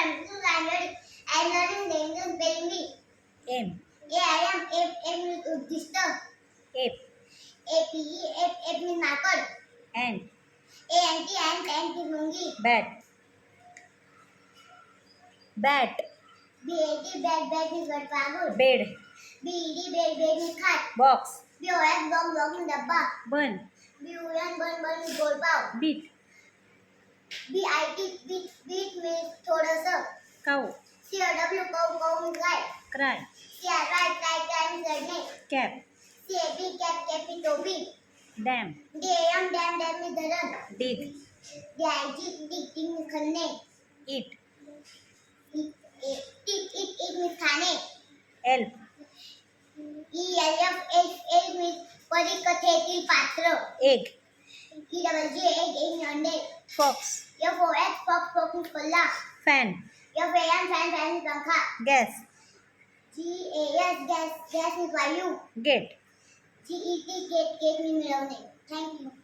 I'm so learning. I'm learning the English baby. M. M means disturb. F. F means marker. Ant. Ant means monkey. Bat. Bat. Bat means bird पागल. Bed. Bed means खाट. Box. Box means डब्बा. Bun. बन means गोल पाव. Beat. Beat means थोड़ा सा. Cow. cow means गाय. Cry. Cry means लड़ने. Cap. Cap means टोपी. Dam. Dam means धरन. Dig. Dig means खनने. Eat. Eat means खाने. Elf. Elf means परिकथेतील पात्र. Egg. egg means अंडे. Fox. Fox means कोल्हा. Fan. fan means पंखा. Gas. gas means वायू. Get. Gate means मिळवणे. Thank you.